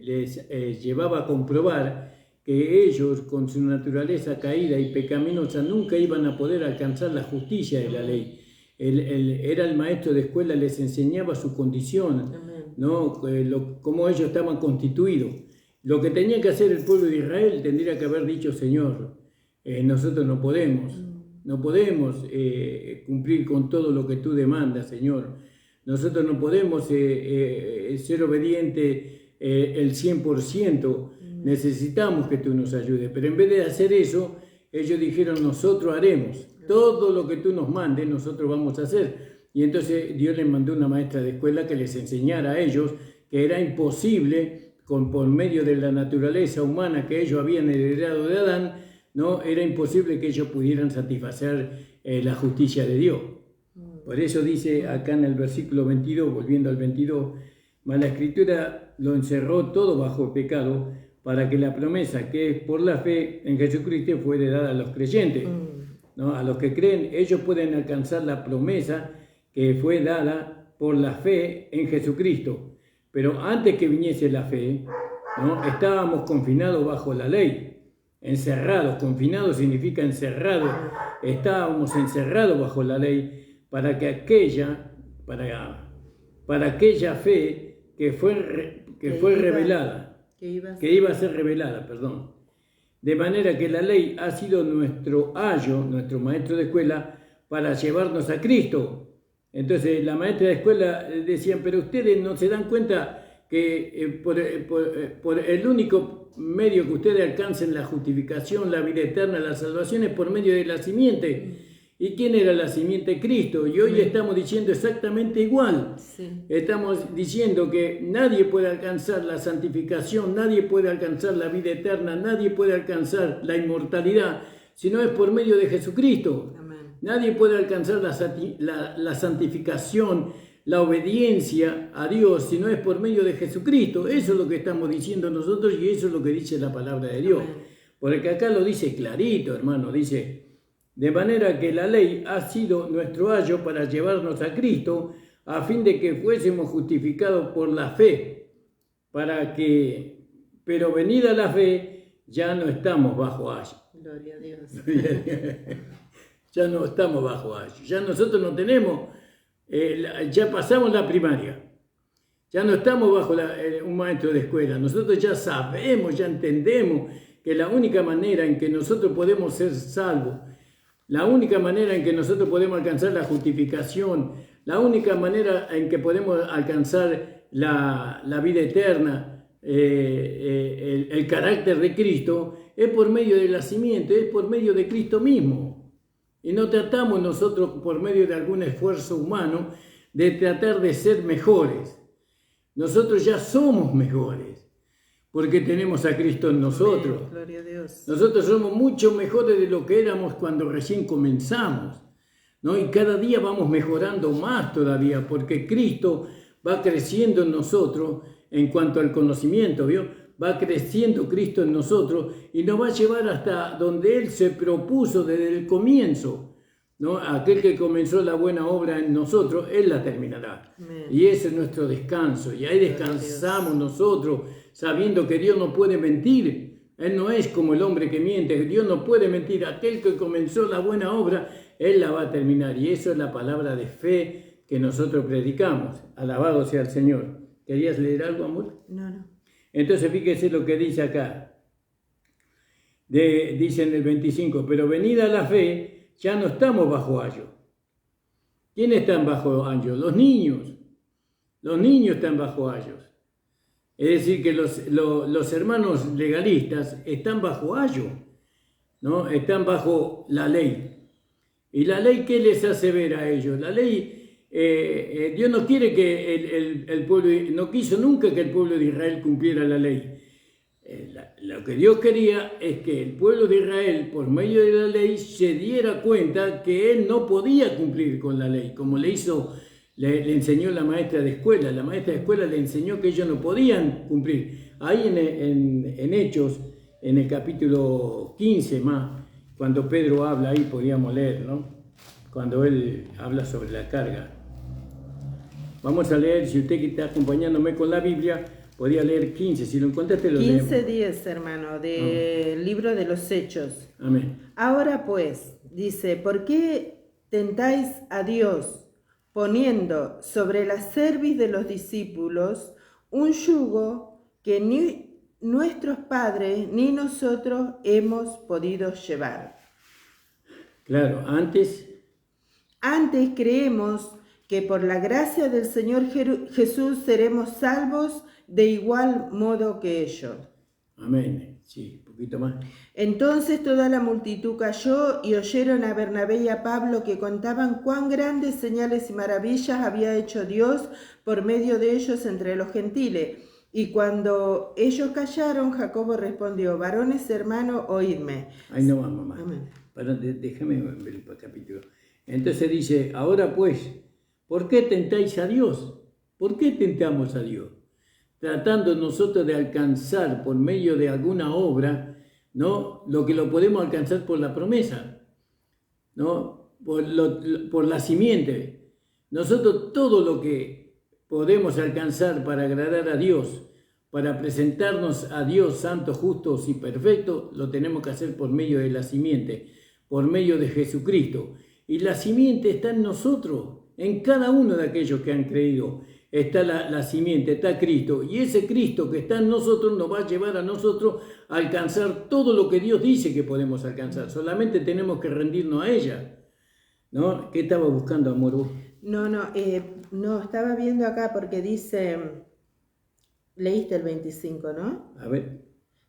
les llevaba a comprobar que ellos, con su naturaleza caída y pecaminosa, nunca iban a poder alcanzar la justicia de la ley. era el maestro de escuela, les enseñaba su condición, ¿no? Cómo ellos estaban constituidos. Lo que tenía que hacer el pueblo de Israel tendría que haber dicho: Señor, nosotros no podemos cumplir con todo lo que tú demandas, Señor. Nosotros no podemos ser obedientes el 100%. Necesitamos que tú nos ayudes. Pero en vez de hacer eso, ellos dijeron: nosotros haremos. Todo lo que tú nos mandes, nosotros vamos a hacer. Y entonces Dios les mandó una maestra de escuela que les enseñara a ellos que era imposible, por medio de la naturaleza humana que ellos habían heredado de Adán, ¿no? Era imposible que ellos pudieran satisfacer la justicia de Dios. Por eso dice acá en el versículo 22, volviendo al 22, mas la Escritura lo encerró todo bajo el pecado, para que la promesa que es por la fe en Jesucristo fuere dada a los creyentes. ¿No? A los que creen, ellos pueden alcanzar la promesa que fue dada por la fe en Jesucristo. Pero antes que viniese la fe, ¿no? Estábamos confinados bajo la ley, encerrados. Confinado significa encerrado. Estábamos encerrados bajo la ley para aquella fe que fue revelada, que iba a ser revelada, perdón. De manera que la ley ha sido nuestro ayo, nuestro maestro de escuela, para llevarnos a Cristo. Entonces la maestra de escuela decían: pero ustedes no se dan cuenta que por el único medio que ustedes alcancen la justificación, la vida eterna, la salvación, es por medio de la simiente. ¿Y quién era la simiente? Cristo. Y hoy estamos diciendo exactamente igual. Sí. Estamos diciendo que nadie puede alcanzar la santificación, nadie puede alcanzar la vida eterna, nadie puede alcanzar la inmortalidad, si no es por medio de Jesucristo. Amén. Nadie puede alcanzar la santificación, la obediencia a Dios, si no es por medio de Jesucristo. Eso es lo que estamos diciendo nosotros y eso es lo que dice la palabra de Dios. Amén. Porque acá lo dice clarito, hermano, dice: de manera que la ley ha sido nuestro ayo para llevarnos a Cristo, a fin de que fuésemos justificados por la fe, pero venida la fe, ya no estamos bajo ayo. Gloria a Dios. Ya no estamos bajo ayo. Ya nosotros no tenemos, ya pasamos la primaria. Ya no estamos bajo un maestro de escuela. Nosotros ya sabemos, ya entendemos que la única manera en que nosotros podemos ser salvos, la única manera en que nosotros podemos alcanzar la justificación, la única manera en que podemos alcanzar la vida eterna, el carácter de Cristo, es por medio de la simiente, es por medio de Cristo mismo. Y no tratamos nosotros por medio de algún esfuerzo humano de tratar de ser mejores. Nosotros ya somos mejores, porque tenemos a Cristo en nosotros. Amén. Gloria a Dios. Nosotros somos mucho mejores de lo que éramos cuando recién comenzamos, ¿no? Y cada día vamos mejorando más todavía, porque Cristo va creciendo en nosotros en cuanto al conocimiento, ¿vio? Va creciendo Cristo en nosotros y nos va a llevar hasta donde Él se propuso desde el comienzo, ¿no? Aquel que comenzó la buena obra en nosotros, Él la terminará. Amén. Y ese es nuestro descanso, y ahí descansamos nosotros, sabiendo que Dios no puede mentir. Él no es como el hombre que miente. Dios no puede mentir. Aquel que comenzó la buena obra, Él la va a terminar. Y eso es la palabra de fe que nosotros predicamos. Alabado sea el Señor. ¿Querías leer algo, amor? No. Entonces fíjese lo que dice acá. Dice en el 25, pero venida la fe, ya no estamos bajo ayo. ¿Quiénes están bajo ayo? Los niños. Los niños están bajo ayos. Es decir, que los hermanos legalistas están bajo ayo, ¿no? Están bajo la ley. ¿Y la ley qué les hace ver a ellos? La ley, Dios no quiere que el pueblo, no quiso nunca que el pueblo de Israel cumpliera la ley. Lo que Dios quería es que el pueblo de Israel, por medio de la ley, se diera cuenta que él no podía cumplir con la ley, como le le enseñó la maestra de escuela. La maestra de escuela le enseñó que ellos no podían cumplir. Ahí en Hechos, en el capítulo 15 más, cuando Pedro habla, ahí podíamos leer, ¿no? Cuando él habla sobre la carga. Vamos a leer, si usted que está acompañándome con la Biblia, podía leer 15, si lo encontraste lo leemos. 15:10, hermano, del libro de los Hechos. Amén. Ahora pues, dice, ¿por qué tentáis a Dios, poniendo sobre la cerviz de los discípulos un yugo que ni nuestros padres ni nosotros hemos podido llevar. Claro, antes creemos que por la gracia del Señor Jesús seremos salvos de igual modo que ellos. Amén. Sí, un poquito más. Entonces toda la multitud cayó y oyeron a Bernabé y a Pablo que contaban cuán grandes señales y maravillas había hecho Dios por medio de ellos entre los gentiles. Y cuando ellos callaron, Jacobo respondió: varones hermanos, oídme. Ahí no va, mamá. Amén. Déjame ver el capítulo. Entonces dice, ahora pues, ¿por qué tentáis a Dios? ¿Por qué tentamos a Dios? Tratando nosotros de alcanzar por medio de alguna obra, ¿no? Lo que lo podemos alcanzar por la promesa, ¿no? Por la simiente. Nosotros todo lo que podemos alcanzar para agradar a Dios, para presentarnos a Dios santos, justos y perfectos, lo tenemos que hacer por medio de la simiente, por medio de Jesucristo. Y la simiente está en nosotros, en cada uno de aquellos que han creído. Está la simiente, está Cristo. Y ese Cristo que está en nosotros nos va a llevar a nosotros a alcanzar todo lo que Dios dice que podemos alcanzar. Solamente tenemos que rendirnos a ella. ¿No? ¿Qué estaba buscando, amor, vos? No, estaba viendo acá porque dice, leíste el 25, ¿no? A ver.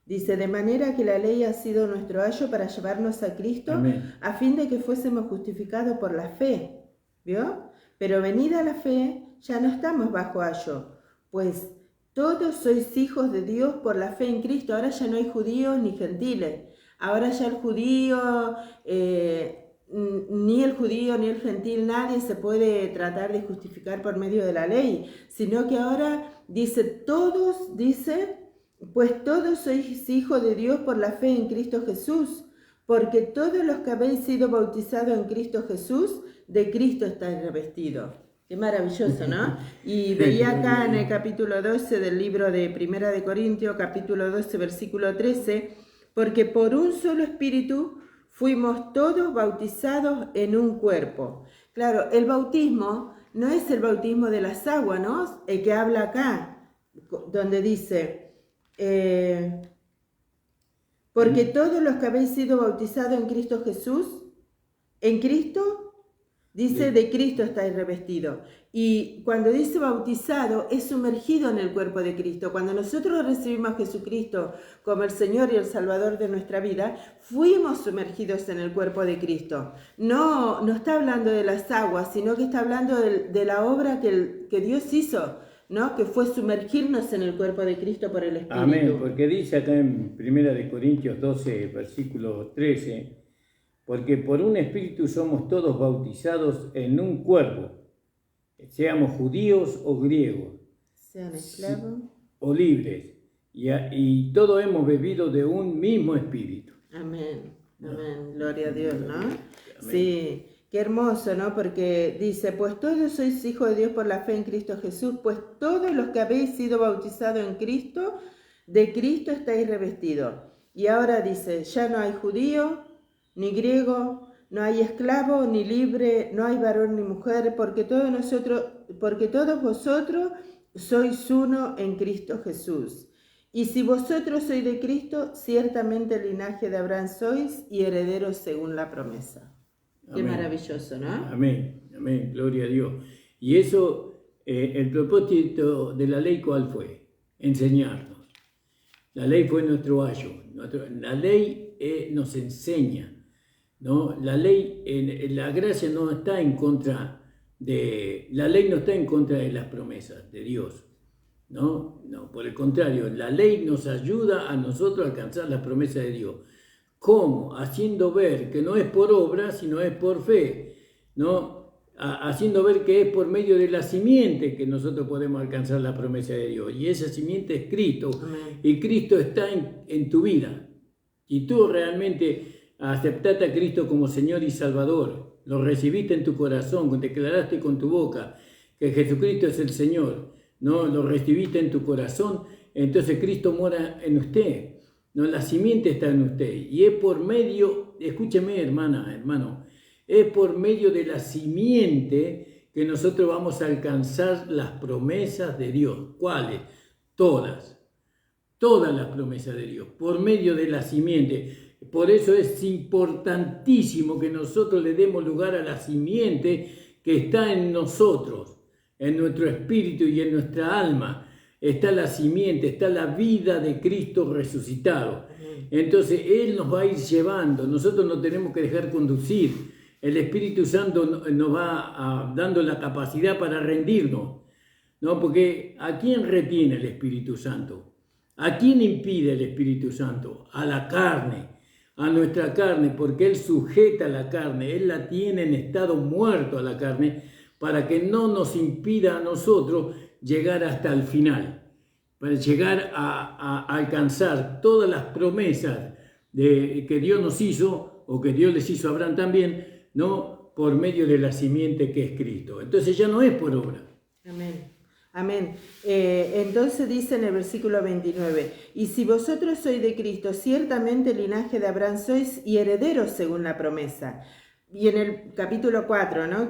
Dice, de manera que la ley ha sido nuestro ayo para llevarnos a Cristo, Amén. A fin de que fuésemos justificados por la fe, ¿vio? Pero venida la fe, ya no estamos bajo ayo, pues todos sois hijos de Dios por la fe en Cristo. Ahora ya no hay judíos ni gentiles. Ahora ya el judío, ni el judío ni el gentil, nadie se puede tratar de justificar por medio de la ley, sino que ahora pues todos sois hijos de Dios por la fe en Cristo Jesús, porque todos los que habéis sido bautizados en Cristo Jesús, de Cristo estáis revestidos. Qué maravilloso, ¿no? Y veía acá en el capítulo 12 del libro de Primera de Corintios, capítulo 12, versículo 13, porque por un solo espíritu fuimos todos bautizados en un cuerpo. Claro, el bautismo no es el bautismo de las aguas, ¿no? El que habla acá, donde dice, porque todos los que habéis sido bautizados en Cristo Jesús, en Cristo, dice, de Cristo estáis revestidos. Y cuando dice bautizado, es sumergido en el cuerpo de Cristo. Cuando nosotros recibimos a Jesucristo como el Señor y el Salvador de nuestra vida, fuimos sumergidos en el cuerpo de Cristo. No está hablando de las aguas, sino que está hablando de la obra que Dios hizo, ¿no? Que fue sumergirnos en el cuerpo de Cristo por el Espíritu. Amén, porque dice acá en 1 Corintios 12, versículo 13, porque por un espíritu somos todos bautizados en un cuerpo, seamos judíos o griegos, sean esclavos o libres, y todos hemos bebido de un mismo espíritu. Amén, amén, gloria a Dios, ¿no? Amén. Sí, qué hermoso, ¿no? Porque dice, pues todos sois hijos de Dios por la fe en Cristo Jesús, pues todos los que habéis sido bautizados en Cristo, de Cristo estáis revestidos. Y ahora dice, ya no hay judío ni griego, no hay esclavo ni libre, no hay varón ni mujer, porque todos vosotros sois uno en Cristo Jesús. Y si vosotros sois de Cristo, ciertamente el linaje de Abraham sois y herederos según la promesa. Qué Amén. maravilloso, ¿no? Amén, amén, gloria a Dios. Y eso, el propósito de la ley, ¿cuál fue? Enseñarnos. La ley fue nuestro ayo. La ley nos enseña, ¿no? La ley, la gracia no está en contra de, la ley no está en contra de las promesas de Dios, ¿no? No, por el contrario, la ley nos ayuda a nosotros a alcanzar las promesas de Dios. ¿Cómo? Haciendo ver que no es por obra, sino es por fe, ¿no? Haciendo ver que es por medio de la simiente que nosotros podemos alcanzar la promesa de Dios. Y esa simiente es Cristo. Amén. Y Cristo está en tu vida. Y tú realmente aceptaste a Cristo como Señor y Salvador. Lo recibiste en tu corazón, declaraste con tu boca que Jesucristo es el Señor, ¿no? Lo recibiste en tu corazón, entonces Cristo mora en usted, ¿no? La simiente está en usted. Y es por medio, escúcheme hermana, hermano, es por medio de la simiente que nosotros vamos a alcanzar las promesas de Dios. ¿Cuáles? Todas las promesas de Dios, por medio de la simiente. Por eso es importantísimo que nosotros le demos lugar a la simiente que está en nosotros, en nuestro espíritu y en nuestra alma. Está la simiente, está la vida de Cristo resucitado. Entonces Él nos va a ir llevando, nosotros no tenemos que dejar conducir. El Espíritu Santo nos va dando la capacidad para rendirnos, ¿no? Porque ¿a quién retiene el Espíritu Santo? ¿A quién impide el Espíritu Santo? A la carne, a nuestra carne, porque Él sujeta la carne, Él la tiene en estado muerto a la carne, para que no nos impida a nosotros llegar hasta el final, para llegar a alcanzar todas las promesas que Dios nos hizo, o que Dios les hizo a Abraham también, ¿no? Por medio de la simiente que es Cristo. Entonces ya no es por obra. Amén. Amén. Entonces dice en el versículo 29, y si vosotros sois de Cristo, ciertamente el linaje de Abraham sois y herederos según la promesa. Y en el capítulo 4, ¿no?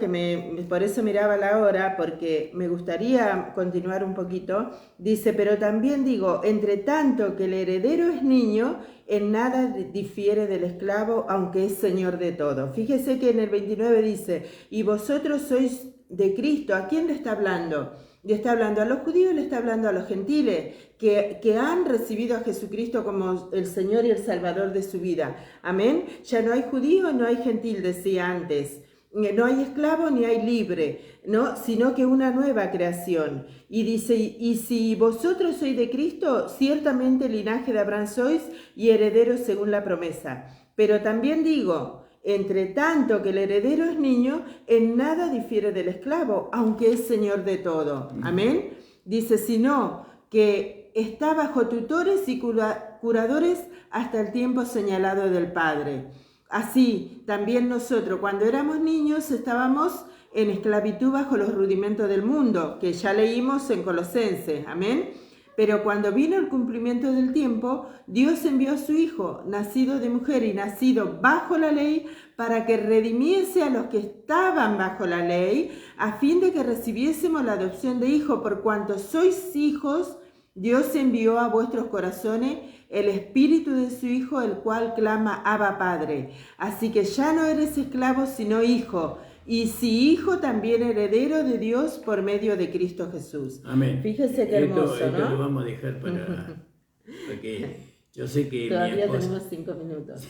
Por eso miraba la hora, porque me gustaría continuar un poquito, dice, pero también digo, entre tanto que el heredero es niño, en nada difiere del esclavo, aunque es señor de todo. Fíjese que en el 29 dice, y vosotros sois de Cristo. ¿A quién le está hablando? Le está hablando a los judíos, le está hablando a los gentiles que han recibido a Jesucristo como el Señor y el Salvador de su vida. Amén. Ya no hay judío, no hay gentil, decía antes. No hay esclavo ni hay libre, ¿no? Sino que una nueva creación. Y dice, y si vosotros sois de Cristo, ciertamente el linaje de Abraham sois y herederos según la promesa. Pero también digo, entre tanto que el heredero es niño, en nada difiere del esclavo, aunque es señor de todo. Amén. Dice, sino que está bajo tutores y curadores hasta el tiempo señalado del Padre. Así, también nosotros, cuando éramos niños, estábamos en esclavitud bajo los rudimentos del mundo, que ya leímos en Colosenses. Amén. Pero cuando vino el cumplimiento del tiempo, Dios envió a su Hijo, nacido de mujer y nacido bajo la ley, para que redimiese a los que estaban bajo la ley, a fin de que recibiésemos la adopción de hijo. Por cuanto sois hijos, Dios envió a vuestros corazones el espíritu de su Hijo, el cual clama, Abba, Padre. Así que ya no eres esclavo, sino hijo. Y si hijo, también heredero de Dios por medio de Cristo Jesús. Amén. Fíjese qué hermoso, esto ¿no? lo vamos a dejar porque yo sé que todavía mi esposa... tenemos 5 minutos.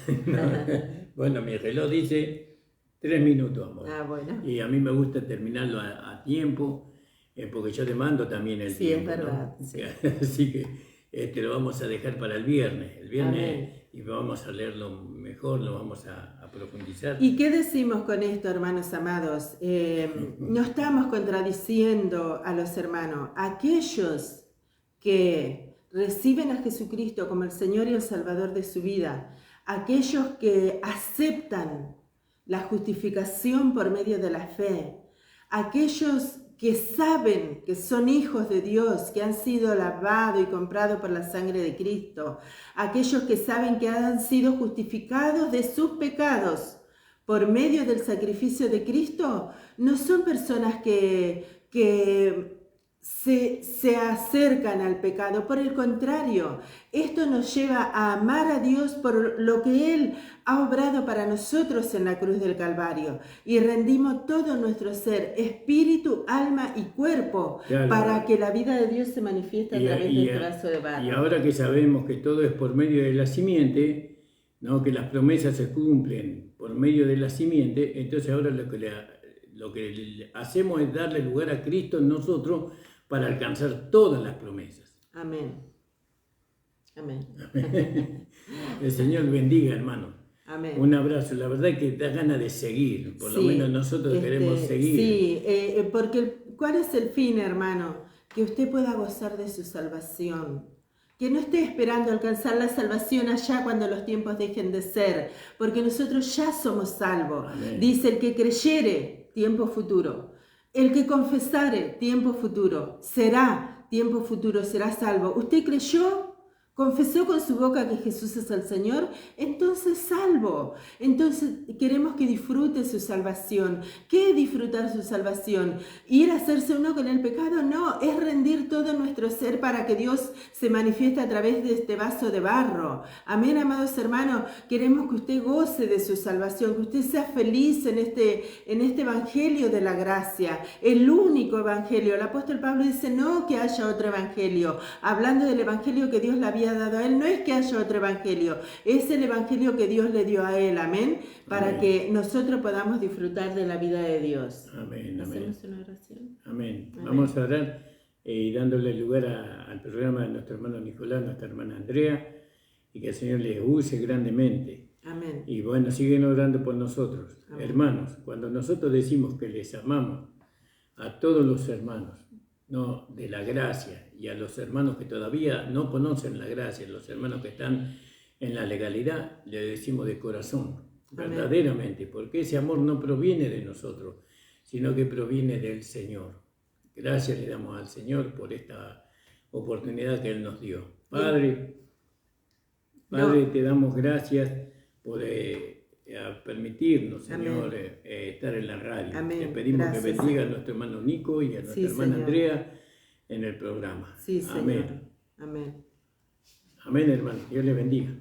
Bueno, mi reloj dice 3 minutos, amor. Ah, bueno. Y a mí me gusta terminarlo a tiempo, porque yo te mando también el tiempo. Sí, es verdad. ¿no? Sí. Así que lo vamos a dejar para el viernes. El viernes Amén. Y vamos a leerlo mejor, lo vamos a profundizar. ¿Y qué decimos con esto, hermanos amados? No estamos contradiciendo a los hermanos. Aquellos que reciben a Jesucristo como el Señor y el Salvador de su vida, aquellos que aceptan la justificación por medio de la fe, aquellos que saben que son hijos de Dios, que han sido lavados y comprados por la sangre de Cristo, aquellos que saben que han sido justificados de sus pecados por medio del sacrificio de Cristo, no son personas que se acercan al pecado. Por el contrario, esto nos lleva a amar a Dios por lo que Él ha obrado para nosotros en la cruz del Calvario, y rendimos todo nuestro ser, espíritu, alma y cuerpo, claro, para que la vida de Dios se manifieste a través del brazo de barro. Y ahora que sabemos que todo es por medio de la simiente, ¿no? Que las promesas se cumplen por medio de la simiente, entonces ahora lo que hacemos es darle lugar a Cristo en nosotros para alcanzar todas las promesas. Amén. Amén. El Señor bendiga, hermano. Amén. Un abrazo. La verdad es que da ganas de seguir. Por lo menos nosotros queremos seguir. Sí, porque ¿cuál es el fin, hermano? Que usted pueda gozar de su salvación. Que no esté esperando alcanzar la salvación allá cuando los tiempos dejen de ser. Porque nosotros ya somos salvos. Amén. Dice, el que creyere, tiempo futuro. El que confesare, tiempo futuro. Será, tiempo futuro, será salvo. ¿Usted creyó? confesó con su boca que Jesús es el Señor, entonces salvo. Entonces queremos que disfrute su salvación. ¿Qué es disfrutar su salvación? ¿Ir a hacerse uno con el pecado? No, es rendir todo nuestro ser para que Dios se manifieste a través de este vaso de barro. Amén, amados hermanos. Queremos que usted goce de su salvación, que usted sea feliz en este evangelio de la gracia, el único evangelio. El apóstol Pablo dice, no que haya otro evangelio. Hablando del evangelio que Dios le había dado a él, no es que haya otro evangelio, es el evangelio que Dios le dio a él, amén, para Amén. que nosotros podamos disfrutar de la vida de Dios. Amén, amén. ¿Hacemos una oración? Amén. Amén. Vamos a orar y dándole lugar al programa de nuestro hermano Nicolás, nuestra hermana Andrea, y que el Señor les use grandemente. Amén. Y bueno, siguen orando por nosotros. Amén. Hermanos, cuando nosotros decimos que les amamos a todos los hermanos, no de la gracia, y a los hermanos que todavía no conocen la gracia, los hermanos que están en la legalidad, le decimos de corazón, Amén. verdaderamente, porque ese amor no proviene de nosotros, sino que proviene del Señor. Gracias le damos al Señor por esta oportunidad que Él nos dio. Padre, te damos gracias por permitirnos, Señor, estar en la radio. Amén. Te pedimos Gracias, que bendiga a Señor. nuestro hermano Nico y a nuestra Sí, hermana Señor. Andrea en el programa. Sí, Señor. Amén. Amén. Amén, hermano. Dios le bendiga.